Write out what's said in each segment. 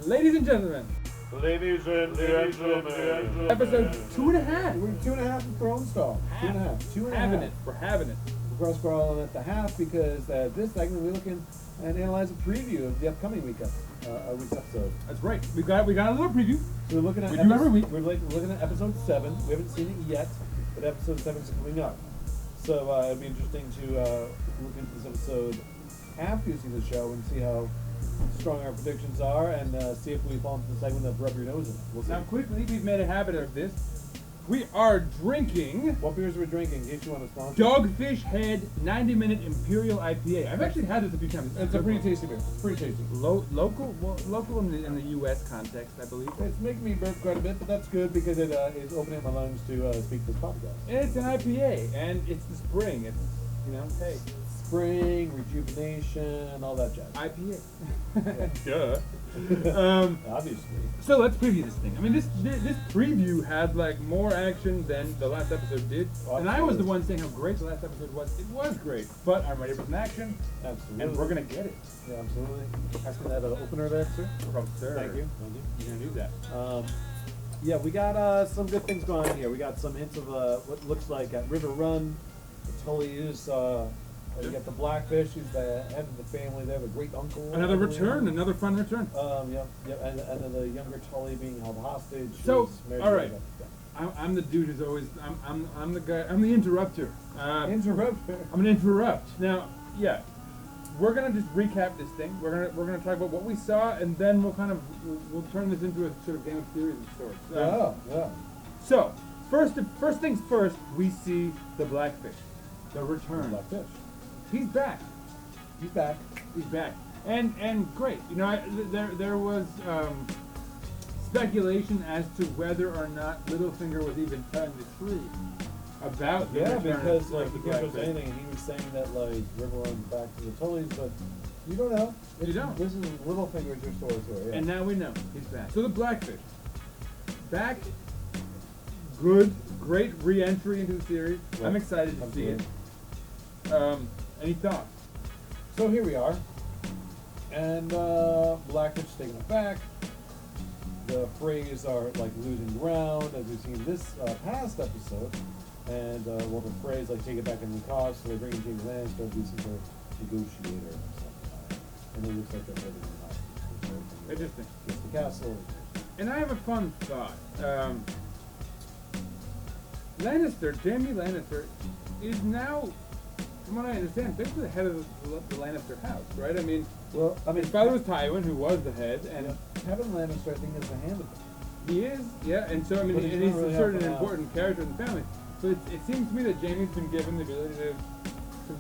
Ladies and gentlemen, Ladies and gentlemen. episode 2.5. We're 2.5 of Throne Stall. 2.5. 2.5. Having it. We're having it. Of course, we're all at the half because this segment we're looking and analyze a preview of the upcoming week's episode. That's right. We got a little preview. So we're looking at We do every week. We're looking at episode 7. We haven't seen it yet, but episode 7 is coming up. So it'd be interesting to look into this episode after you see the show and see how strong our predictions are, and see if we fall into the segment of rub your nose in it. We'll see. Now, quickly, we've made a habit of this. We are drinking What beers are we drinking? In case you want to sponsor. Dogfish Head 90-minute Imperial IPA. I've actually had this a few times. It's a pretty tasty beer. It's pretty tasty. Local in the U.S. context, I believe. It's making me burp quite a bit, but that's good because it is opening up my lungs to speak this podcast. And it's an IPA, and it's the spring. It's, hey, Spring, rejuvenation, all that jazz. IPA. Yeah. Duh. Obviously. So let's preview this thing. I mean, this preview had like more action than the last episode did, and I was the one saying how great the last episode was. It was great, but I'm ready for some action, Absolutely. and we're gonna get it. Yeah, absolutely. Asking that opener there, sir. From sir. Thank you. You're gonna do that. Yeah, we got some good things going on here. We got some hints of what looks like at River Run. The Tully is. You got the Blackfish, who's the head of the family there, the great uncle. Another return, another fun return. Yep, and then the younger Tully being held hostage. So, who's married all to right. I'm the dude who's always I'm the guy. I'm the interrupter. Interrupter. I'm gonna interrupt. Now, yeah, we're gonna just recap this thing. We're gonna talk about what we saw, and then we'll turn this into a sort of Game of Theory of sorts. Yeah. So, first things first, we see the Blackfish, the return. Blackfish. He's back. He's back. He's back, and great. There was speculation as to whether or not Littlefinger was even telling the truth about the return because of he the can't Blackfish. anything, and he was saying that River runs back to the Tullys, but you don't know. You don't. This is Littlefinger's your story to it. Yeah. And now we know he's back. So the Blackfish, back, good, great re-entry into the series. Right. I'm excited to see it. Any thoughts? So here we are, and Blackfish taking it back. The Freys are losing ground, as we've seen this past episode, and the Freys take it back in the cause, so they bring in Jaime Lannister to be some sort of negotiator or something. And it looks like they're living in the Interesting. It's the castle. And I have a fun thought. Jaime Lannister, is now, from what I understand, basically the head of the Lannister house, right? I mean, his father was Tywin, who was the head, and Kevin Lannister, I think, is the hand of it. he is, yeah. And so I mean, But he's and not he's really sort of an helping out. important character in the family. So it seems to me that Jaime's been given the ability to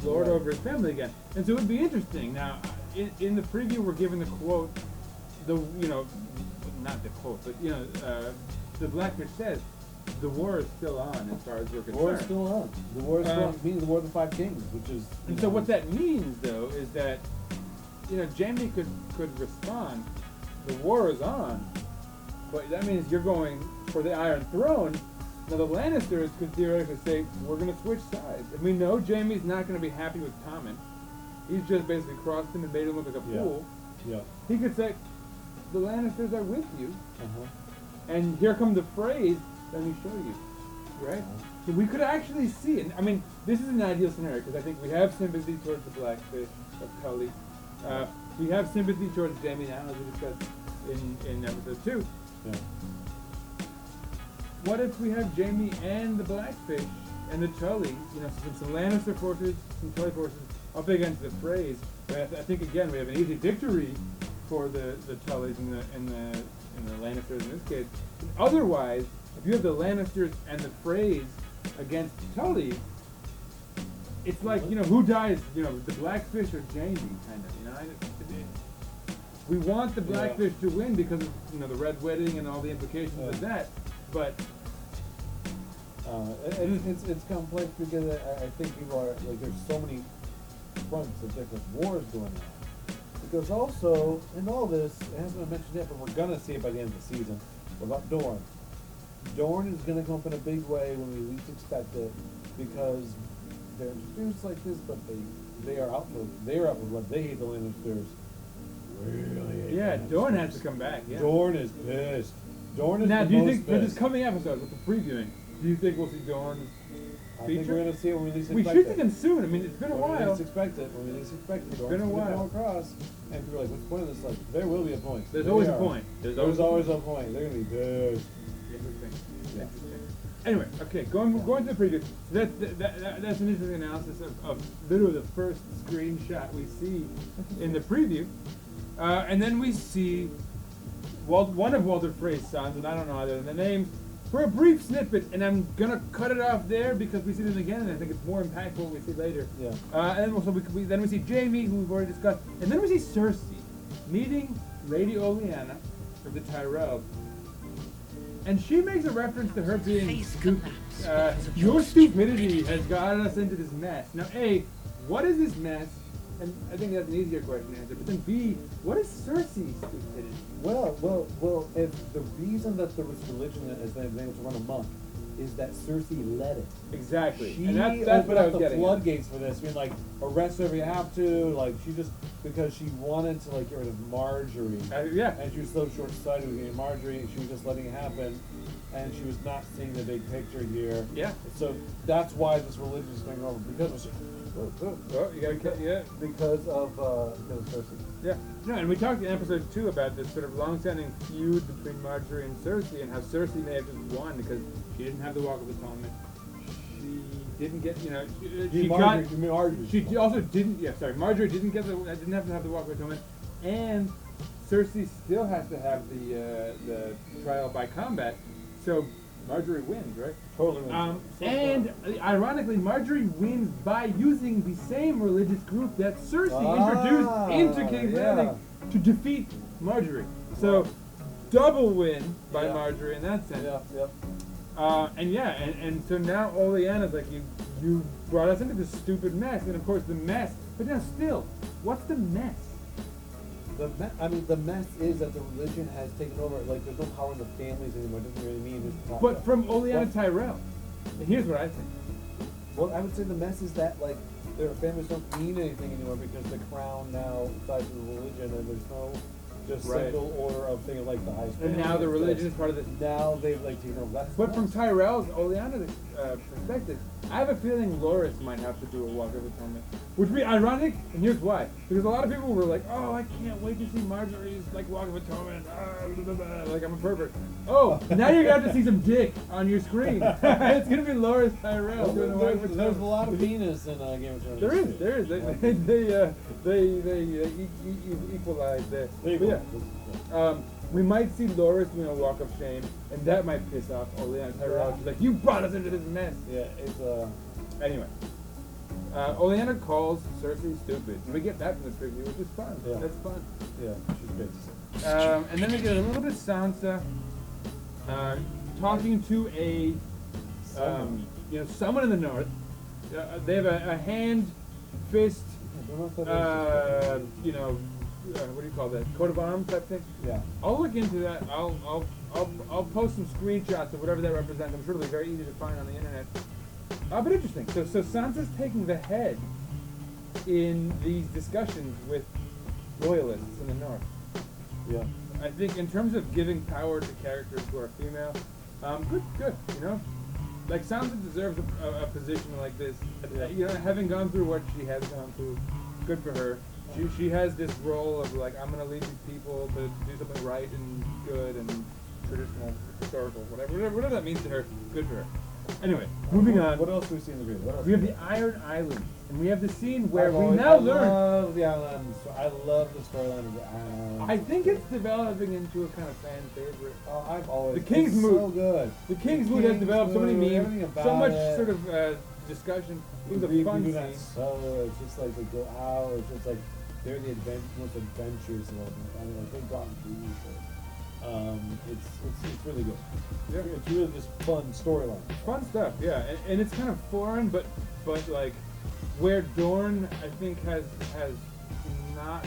lord Right. over his family again, and so it would be interesting. Now, in the preview, we're given the quote, not the quote, but the Blackfish says, "The war is still on as far as we're concerned." The war is still on. The war is still on, meaning the War of the Five Kings, which is... And so what that means, though, is that, Jaime could respond, the war is on, but that means you're going for the Iron Throne. Now the Lannisters could theoretically say, we're going to switch sides. And we know Jaime's not going to be happy with Tommen. He's just basically crossed him and made him look like a fool. Yeah. He could say, the Lannisters are with you, Uh-huh. and here come the Freys, let me show you. Right? So we could actually see it. I mean, this is an ideal scenario because I think we have sympathy towards the Blackfish of Tully. We have sympathy towards Jaime now, as we discussed in episode 2. Yeah. What if we have Jaime and the Blackfish and the Tully, some Lannister forces, some Tully forces up against the Freys? I think again we have an easy victory for the Tullys and the Lannisters in this case. Otherwise, if you have the Lannisters and the Freys against Tully, it's like, who dies, the Blackfish or Jaime, kind of, we want the Blackfish to win because of, the Red Wedding and all the implications of that, but... it's complex because I think people are, there's so many fronts of different wars going on. Because also, in all this, it hasn't been mentioned yet, but we're going to see it by the end of the season. What about Dorne? Dorne is going to come up in a big way when we least expect it, because they're introduced like this, but they are out for what they hate the Lannisters really hate Yeah, that Dorn episode. has to come back. Yeah. Dorn is pissed. Dorn is Now, the do you most think for this pissed. coming episode with the previewing, do you think we'll see Dorn's I think feature? we're gonna see it when we least We expect should it. see them soon. I mean, it's been a When we while. least expect it. When we least expect it. It's been a while. Come across, and people are like, "What's the point of this?" Like, there will be a point. There's There always we a are. point. There's always a point. They're gonna be pissed. Interesting. Yeah. Interesting. Anyway, okay, going to the preview. So that's an interesting analysis of literally the first screenshot we see in the preview, and then we see one of Walter Frey's sons, and I don't know either of the names, for a brief snippet, and I'm gonna cut it off there because we see them again, and I think it's more impactful what we see later. Yeah. And also then we see Jamie, who we've already discussed, and then we see Cersei meeting Lady Oleana of the Tyrells. And she makes a reference to her being Face stupid. collapsed because of Your your stupidity has gotten us into this mess. Now, A, what is this mess? And I think that's an easier question to answer. But then B, what is Cersei's stupidity? Well, if the reason that there was religion has been able to run amok is that Cersei led it. Exactly. She and that's opened what I up was the getting at. floodgates for this. I mean, like, arrest whoever you have to. Like, she just, because she wanted to, like, get rid of Marjorie. Yeah. And she was so short-sighted with getting Marjorie, she was just letting it happen. And she was not seeing the big picture here. Yeah. So that's why this religion is going over. Because of Oh, you gotta, yeah. because of Cersei. Yeah. No, and we talked in episode 2 about this sort of long-standing feud between Marjorie and Cersei, and how Cersei may have just won because she didn't have the Walk of Atonement. She didn't get, Marjorie. She also didn't. Yeah, sorry. Marjorie didn't didn't have to have the Walk of Atonement, and Cersei still has to have the trial by combat. So Marjorie wins, right? Totally wins. And ironically, Marjorie wins by using the same religious group that Cersei introduced into King's Landing to defeat Marjorie. So double win by Marjorie in that sense. Yep. And so now Oleana's like, you brought us into this stupid mess, and of course the mess. But now still, what's the mess? The mess is that the religion has taken over. Like, there's no power in the families anymore. It doesn't really mean it's But from Oleana Tyrell. And here's what I think. Well, I would say the mess is that, like, their families don't mean anything anymore because the crown now sides with the religion, and there's no just single order of thing like the highest. And now the religion is part of this. Now they've like taken over. But from Tyrell's Oleana's perspective, I have a feeling Loras might have to do a Walk of Atonement, which would be ironic, and here's why. Because a lot of people were like, "Oh, I can't wait to see Marjorie's like Walk of Atonement." Blah, blah, blah, like I'm a pervert. Oh, now you're gonna have to see some dick on your screen. It's gonna be Loras Tyrell doing the Walk of Atonement. There's a lot of penis in Game of Thrones. There is. They equalize there. But yeah. We might see Loras doing a Walk of Shame, and that might piss off Oleana Tyrell. She's like, "You brought us into this mess." Yeah, it's Anyway, Oleana calls Cersei stupid, and we get that from the preview, which is fun. Yeah. That's fun. yeah, she's good. And then we get a little bit Sansa talking to someone in the north. They have a hand, fist, what do you call that? Coat of arms type thing. Yeah. I'll look into that. I'll post some screenshots of whatever that represents. I'm sure it'll be very easy to find on the internet. But interesting. So Sansa's taking the head in these discussions with loyalists in the north. Yeah. I think in terms of giving power to characters who are female, good. Like Sansa deserves a position like this. Having gone through what she has gone through, good for her. She has this role of like, I'm gonna lead these people to do something right and good and traditional, historical, whatever that means to her. Good for her. Anyway, moving on. What else do we see in the video? We have the Iron Islands, and we have the scene where we now learn. I love the islands. I love the storyline of the islands. I think it's developing into a kind of fan favorite. Oh, I've always. The King's it's Mood. So good. The King's Mood has developed so many everything memes, about so much it. sort of discussion. It was a We fun do scene. that so it's just like they go out. It's just like they're the most adventurous of all. I mean, like they've gotten through it. It's really good. Yeah. It's really just fun storyline. Fun stuff, yeah, and it's kind of foreign, but like where Dorne I think has not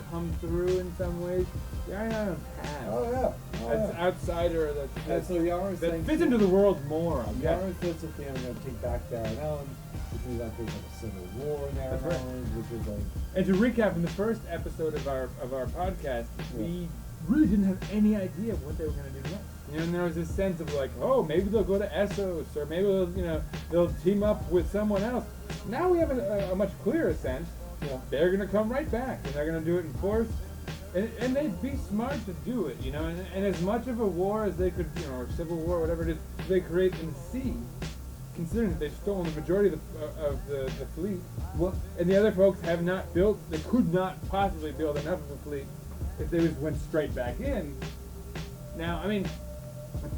come through in some ways. The Iron Islands have. Oh yeah. As an outsider And so Yara is that saying fits into the world more. Yara says to them, I'm going to take back the Iron Islands, which me that there's like a civil war in there, That's right. which is like. And to recap, in the first episode of our podcast, we really didn't have any idea what they were going to do next. You know, and there was this sense of like, oh, maybe they'll go to s.6, or maybe they'll team up with someone else. Now we have a much clearer sense. Yeah. They're going to come right back, and they're going to do it in force. And they'd be smart to do it, you know. And as much of a war as they could, or civil war, whatever it is, they create in the sea, considering that they've stolen the majority of the fleet. Well, And the other folks have not built, they could not possibly build enough of a fleet if they just went straight back in. Now, I mean,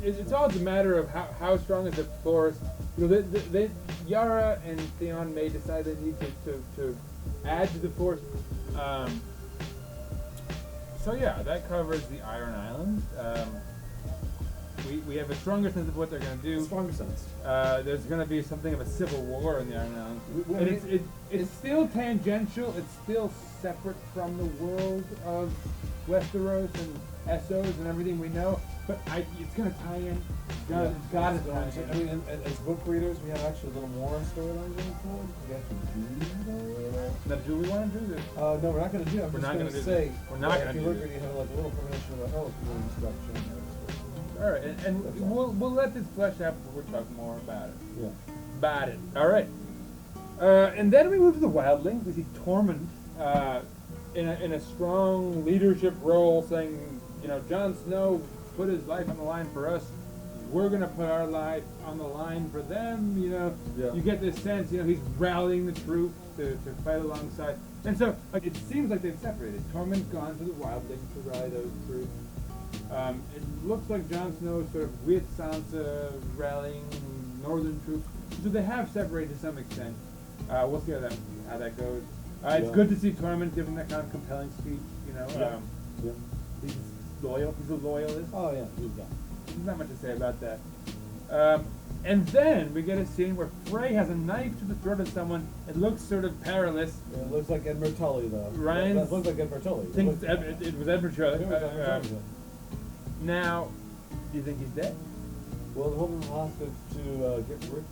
it's all a matter of how strong is the force. You know, Yara and Theon may decide they need to add to the force. So yeah, that covers the Iron Islands. We have a stronger sense of what they're going to do. stronger sense. There's going to be something of a civil war in the Iron Islands. Well, And it's still tangential. It's still separate from the world of Westeros and Essos and everything we know. But it's going to tie in. It's got to tie in. I mean, and as book readers, we have actually a little more storylines in this one. We actually do that. Now, do we want to do this? No, we're not going to do it. I'm We're just not going gonna to do say. this. We're not gonna if you do look this. at it, you have like a little information about introduction. All right, and we'll let this flesh out before we talk more about it. Yeah. About it. All right. And then we move to the Wildlings. We see Tormund in a strong leadership role, saying, Jon Snow put his life on the line for us. We're gonna put our life on the line for them. Yeah. You get this sense. He's rallying the troops to fight alongside. And so, it seems like they've separated. Tormund's gone to the Wildlings to rally those troops. It looks like Jon Snow is sort of with Sansa rallying northern troops. So they have separated to some extent. We'll see how that goes. It's good to see Tormund giving that kind of compelling speech. Yeah. He's loyal. He's a loyalist. Oh yeah, he's done. There's not much to say about that. And then we get a scene where Frey has a knife to the throat of someone. It looks sort of perilous. Yeah, it looks like Edmund Tully though. Ryan's- That looks like Edmund Tully. It was Edward Shirley. It was Edmund Tully. Now, do you think he's dead? Well, the woman hostage to get rid.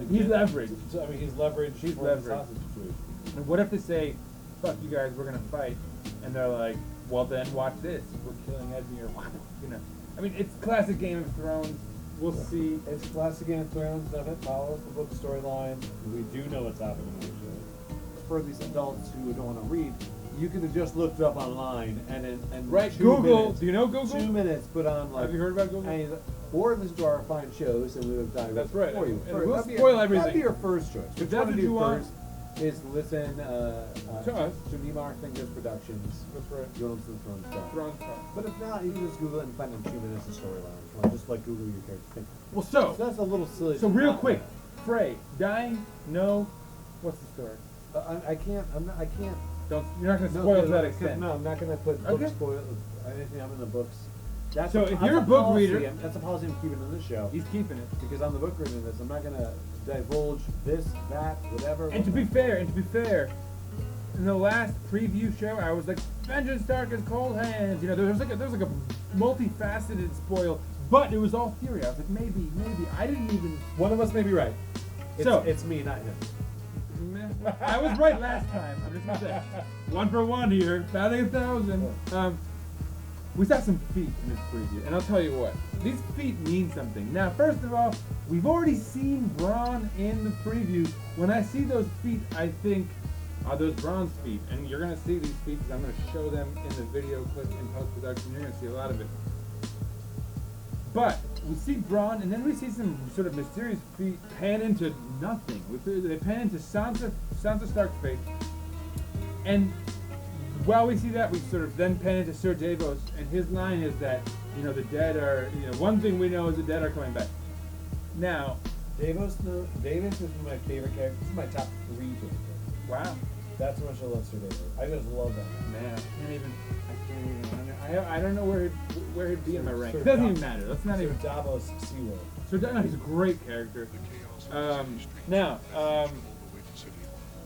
He's leveraged. So, I mean, he's leveraged. He's for this leveraged. hostage situation. And what if they say, "Fuck you guys, we're gonna fight," and they're like, "Well then, watch this. We're killing Edmure." I mean, it's classic Game of Thrones. We'll see. It's classic Game of Thrones. None of it follows the book storyline. We do know what's happening actually. For these adults who don't want to read, you could have just looked it up online and Right, 2 Google. minutes- Do you know Google? 2 minutes put on like. Have you heard about Google? Or listen to our fine shows and we would have died That's right. for you. And we'll That'd be spoil your, everything. That'd be your first choice. If What that's you what want to you do want. first is listen To us. to Mimar Fingers Productions. That's right. You want to listen to Thrones stuff. Thrones talk. But if not, you can just Google it and find in 2 minutes of storyline. Or just like Google your character thing. Well, So that's a little silly. so to real not quick, know. Frey dying? No. What's the story? I can't. I can't. Don't. You're not gonna No, spoil to no, that no, extent. No, I'm not gonna put Okay. book spoil anything up in the books. That's So a- if that's you're a book policy, reader- and that's a policy I'm keeping in this show. He's keeping it. Because I'm the book reader in this, I'm not gonna divulge this, that, whatever. And to be fair, in the last preview show, I was like, "Vengeance Stark is cold hands." There was like a multifaceted spoil, but it was all theory. I was like, maybe. I didn't even. One of us may be right. So- It's me, not him. Meh. I was right last time. I'm just gonna say, 1 for 1 here, batting 1,000. We saw some feet in this preview, and I'll tell you what, these feet mean something. Now, first of all, we've already seen Braun in the preview. When I see those feet, I think, are those Braun's feet? And you're gonna see these feet because I'm gonna show them in the video clip in post-production. You're gonna see a lot of it. But we see Braun, and then we see some sort of mysterious feet pan into nothing. They pan into Sansa Stark's face, and while we see that, we sort of then pan into Sir Davos, and his line is that the dead are. One thing we know is the dead are coming back. Now, Davis is my favorite character. This is my top 3 favorite characters. wow, That's how much I love Sir Davis. I just love that man. man, I can't even. I don't know where he'd be in my rank. Sir It doesn't Dav- even matter. Let's not Sir even. Davos Seaworld. So no, he's a great character. Now,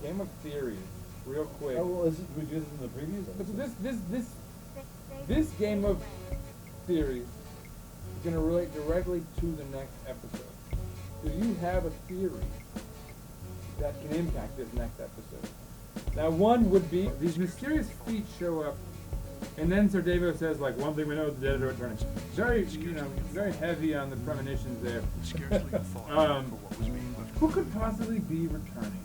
Game of Theories, real quick. Oh, well, we do this in the previews? But this Game of Theories is going to relate directly to the next episode. Do you have a theory that can impact this next episode. Now, one would be these mysterious feet show up, and then Sir Davos says, like, one thing we know is the dead are returning. Very, very heavy on the premonitions there. Who could possibly be returning?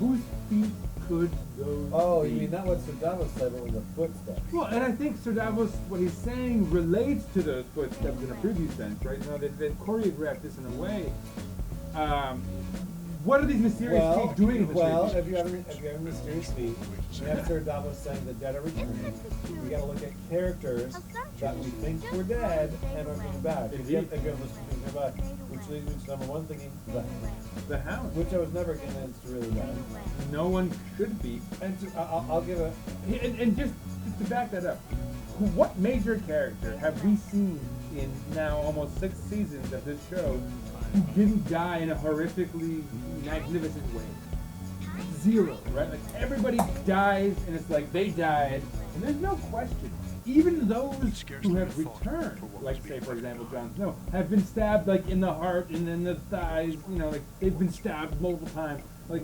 Whose feet could those be? You mean not what Sir Davos said, but with the footsteps. Well, and I think Sir Davos, what he's saying relates to those footsteps in a previous sense, right? They've choreographed this in a way. What are these mysterious feet doing in the street? if you have a mysterious feet, you have Sir Davos saying the dead are returning. We got to look at characters that we think were dead and are coming back. If you have listened to back, which leads me to number one thinking The Hound, which I was never convinced really bad. No one should be. And I'll give a and just to back that up, what major character have we seen in now almost 6 seasons of this show who didn't die in a horrifically magnificent way? Zero, right? Like everybody dies, and it's like they died, and there's no question. Even those who have returned, like say for example Jon Snow, have been stabbed like in the heart and in the thighs. Like they've been stabbed multiple times. Like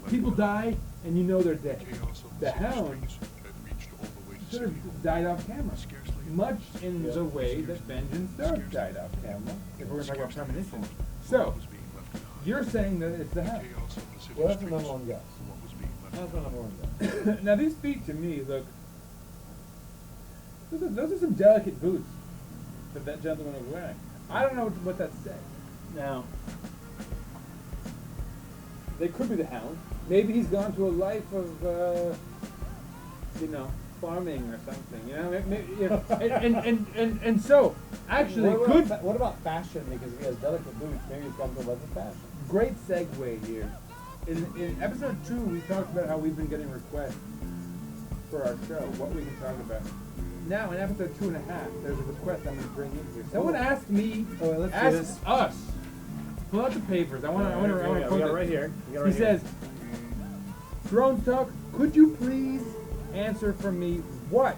people die, and you know they're dead. The Hound should have died off camera, much in the way that Vengeance Dark died off camera. If we're going to talk about premonition. So you're saying that it's the Hound. well, that's the number one guess. That's the number one guess. Now these feet to me look. Those are some delicate boots that that gentleman was wearing. I don't know what that says. Now, they could be the Hound. Maybe he's gone to a life of, farming or something. Maybe, and so actually What about fashion? Because if he has delicate boots, maybe he's gone to a life of fashion. great segue here. In episode 2, we talked about how we've been getting requests for our show, what we can talk about. Now, in episode 2.5, there's a request I'm going to bring in here. Someone asked me, asked us, pull out the papers. I want to quote it right here. He says, Drones Talk, could you please answer for me what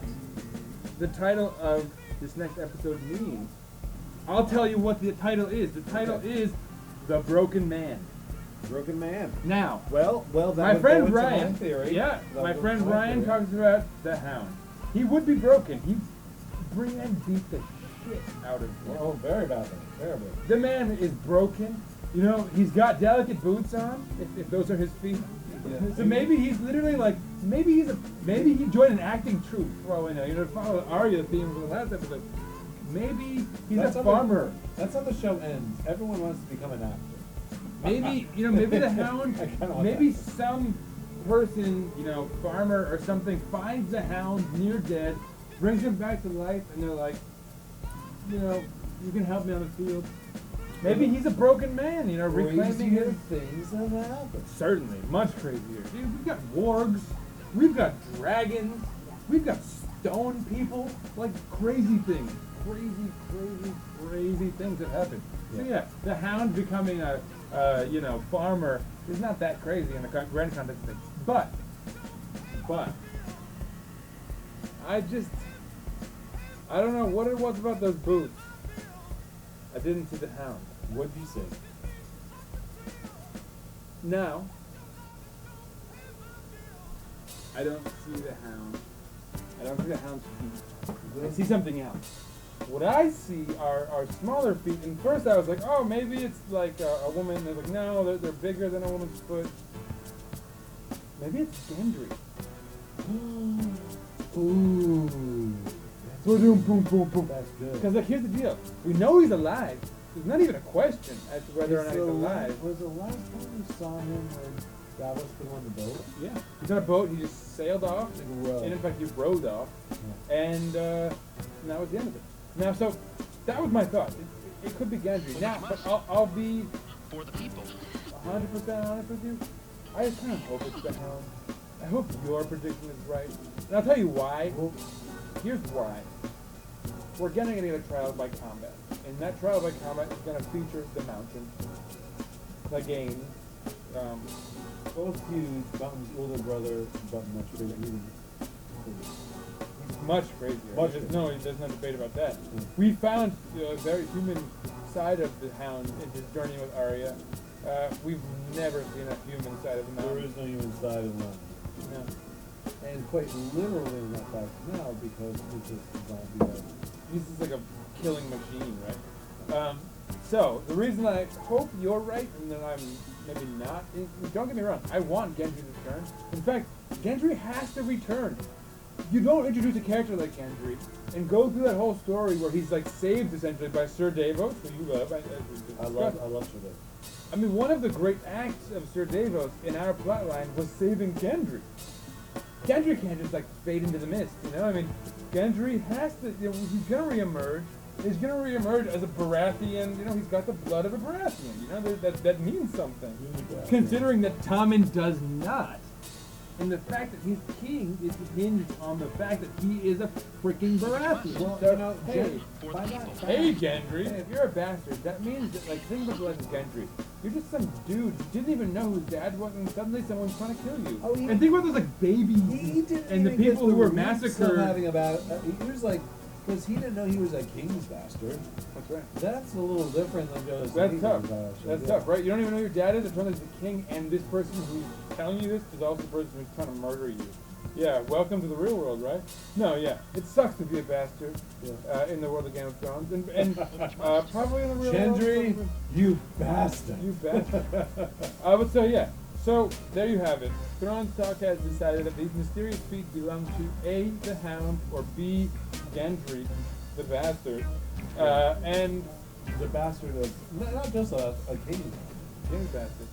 the title of this next episode means? I'll tell you what the title is. The title is The Broken Man. Broken Man. Now, well, that my would friend go into Ryan, my theory. my friend Ryan talks about the Hound. He would be broken. He Brienne beat the shit out of him. Oh, very badly. Very badly. The man is broken. He's got delicate boots on, if those are his feet. Yeah. So maybe he's literally like, maybe he joined an acting troupe. Well, to follow Arya theme from the last episode. Maybe he's a farmer. That's how the show ends. Everyone wants to become an actor. Maybe, maybe the Hound, maybe some person, farmer or something, finds the Hound near dead, brings him back to life, and they're like, you can help me on the field. Maybe he's a broken man, reclaiming his things that happen. Certainly, much crazier. Dude, we've got wargs, we've got dragons, we've got stone people, like crazy things. Crazy things that happen. So yeah, the Hound becoming a farmer is not that crazy in the grand context of things. But I don't know what it was about those boots. I didn't see the Hound. What'd you say? Now, I don't see the Hound. I don't see the Hound's feet. I see something else. What I see are smaller feet. And first I was like, oh, maybe it's like a woman. They're like, no, they're bigger than a woman's foot. Maybe it's Gendry. Ooh. Boom, boom, boom, boom. That's good. Because here's the deal. We know he's alive. There's not even a question as to whether or not he's alive. Was the last time you saw him when Davos came on the boat? Yeah. He's on a boat. He just sailed off. And in fact, he rowed off. Yeah. And that was the end of it. Now, so that was my thought. It could be Gendry. Now, but I'll be for the people. 100% honest with you. I just kind of hope it's the Hound. I hope your prediction is right. And I'll tell you why. Well, here's why. We're going to get a trial by combat. And that trial by combat is going to feature the mountain, the game. Both huge, Button's older brother, Button much bigger. He's much crazier. There's no debate about that. Mm. We found a very human side of the Hound in his journey with Arya. We've never seen a human side of the There mountain. is no human side of the mountain. No. And quite literally in that fact now, because it's a zombie. He's just like a killing machine, right? So, the reason I hope you're right and that I'm maybe not, is, don't get me wrong, I want Gendry to return. In fact, Gendry has to return. You don't introduce a character like Gendry and go through that whole story where he's like saved essentially by Sir Davos, who you love. I love Sir Davos. I mean, one of the great acts of Sir Davos in our plotline was saving Gendry. Gendry can't just like fade into the mist, you know? I mean, Gendry has to, you know, he's gonna reemerge. He's gonna reemerge as a Baratheon, you know, he's got the blood of a Baratheon, you know, that means something. Considering that Tommen does not. And the fact that he's king is hinged on the fact that he is a freaking Baratheon. Well, So, you know, hey Gendry, if you're a bastard, that means that, like, think about the life of Gendry. You're just some dude who didn't even know who his dad was, and suddenly someone's trying to kill you. Oh, and think about those, like, babies he didn't and the even get people who were roots of massacred. having about he was like, because he didn't know he was a king's bastard. That's right. That's a little different than just That's king's tough. bastard. That's tough, right? You don't even know your dad is, or the king, and this person who's telling you this is also the person who's trying to murder you. Yeah, welcome to the real world, right? No, yeah, it sucks to be a bastard in the world of Game of Thrones, and probably in the real Gendry, world. you bastard. You bastard. But so yeah, so there you have it. Thrones Talk has decided that these mysterious feats belong to A, the Hound, or B, Gendry, the bastard, and The bastard of not just a king. King's bastard.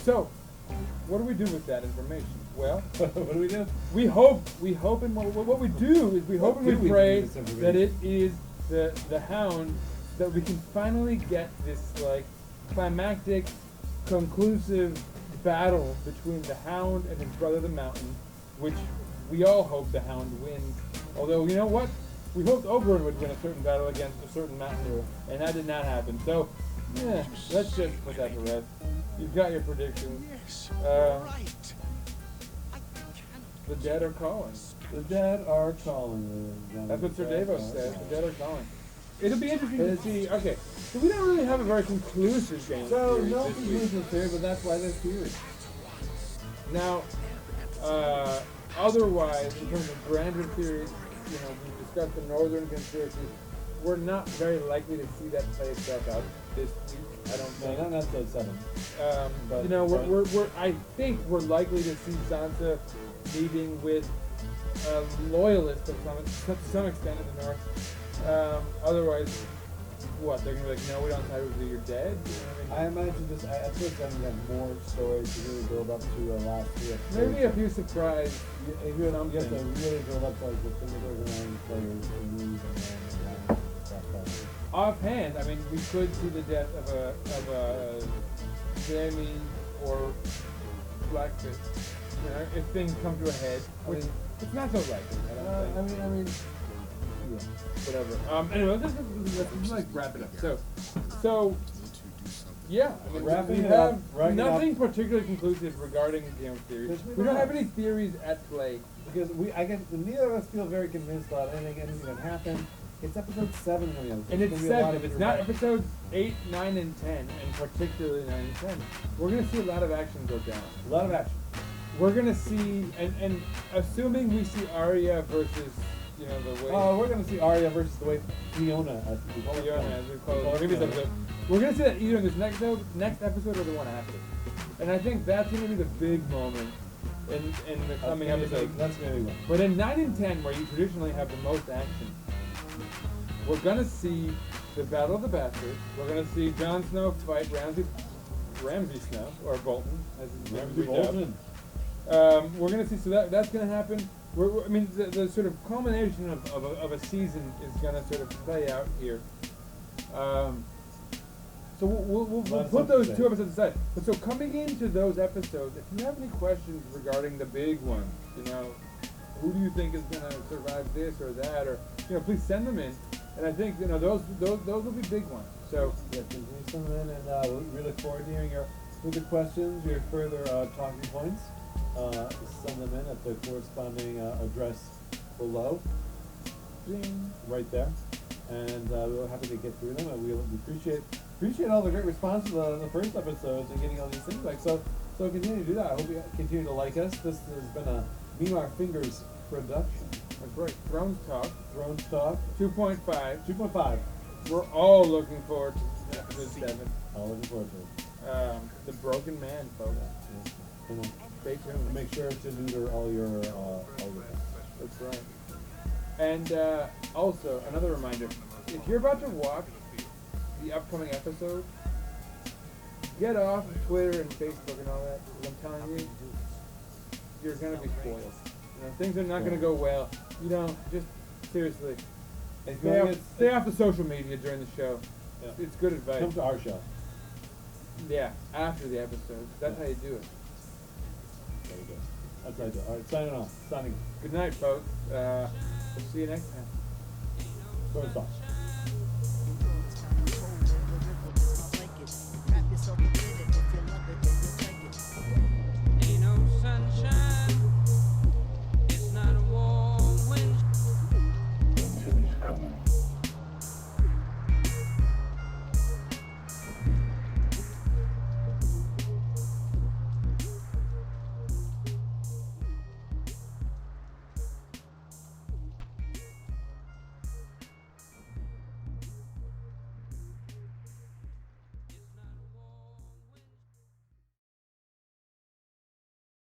So, what do we do with that information? Well, What do we do? we hope, and what we do is we hope and What do we we pray do with this that it information? is the Hound, that we can finally get this like climactic, conclusive battle between the Hound and his brother the Mountain, which we all hope the Hound wins. Although, you know what? We hoped Oberyn would win a certain battle against a certain mountain hero, and that did not happen. So, yeah, let's just put that to rest. You've got your predictions. Yes, Uh, right. I The dead are calling. The dead are calling. That's what Sir Davos says. The dead are calling. It'll be interesting to see. Okay, so we don't really have a very conclusive game. So series no this week. conclusion theory, but that's why there's theory. Now, otherwise, in terms of grander theories, you know, we discussed the Northern conspiracy. We're not very likely to see that play itself out this week. I don't think. No, not episode 7. But- You know, we're I think we're likely to see Sansa meeting with loyalists to some extent in the North. Otherwise, what, they're gonna be like, no, we don't side with you, you're dead? You know what I mean? I imagine just episode 7 got more stories to really build up to last year. Maybe a few surprise. If you have to really build up to like the things that are going on, players, the moves, and stuff like that. Offhand, I mean, we could see the death of a Jamie or Blackfish. You know, if things come to a head, which it's not so likely. I don't think. I mean, yeah. Whatever. Anyway, let's like wrap it up. So, yeah. I mean, Wrapping we it up, have wrapping it up. nothing particularly conclusive regarding Game of Theories. We don't have any theories at play. Because neither of us feel very convinced about anything's going to happen. It's episode 7 coming up. And it's 7. If it's not episodes 8, 9, and 10, and particularly 9 and 10, we're going to see a lot of action go down. A lot of action. We're going to see, and assuming we see Arya versus, you know, the way... We're going to see Arya versus the way Fiona, as we call Fiona, her. as we call it, previous episode. We're going to see that either in this next episode or the one after. And I think that's going to be the big moment in the coming episodes. That's going to be one. But in 9 and 10, where you traditionally have the most action, we're going to see the Battle of the Bastards. We're going to see Jon Snow fight Ramsay Snow, or Bolton, as his name is Bolton. We're going to see, so that's going to happen. I mean, the sort of culmination of a season is going to sort of play out here. So we'll put those 2 episodes aside. But so coming into those episodes, if you have any questions regarding the big ones, you know, who do you think is going to survive this or that, or, you know, please send them in. And I think, you know, those will be big ones. So Yeah, continue to send them in, and we look forward to hearing your further questions, your further talking points. Send them in at the corresponding address below. ding. Right there. and we're happy to get through them, and we appreciate all the great response to the first episodes and getting all these things back. So continue to do that. I hope you continue to like us. This has been a Mimar Fingers production. That's right. Thrones Talk. 2.5. 2.5. We're all looking forward to episode 7. All looking forward to it. The Broken Man, folks. And Stay tuned. make sure to neuter all your That's right. And also, another reminder, if you're about to watch the upcoming episode, get off Twitter and Facebook and all that, because I'm telling you, you're going to be spoiled. You know, things are not going to go well. You know, just seriously, stay off the social media during the show. Yeah. It's good advice. Come to our show. Yeah, after the episode. That's how you do it. Very good. That's how I do it. All right, signing off. Signing. Good night, folks. We'll see you next time. First off.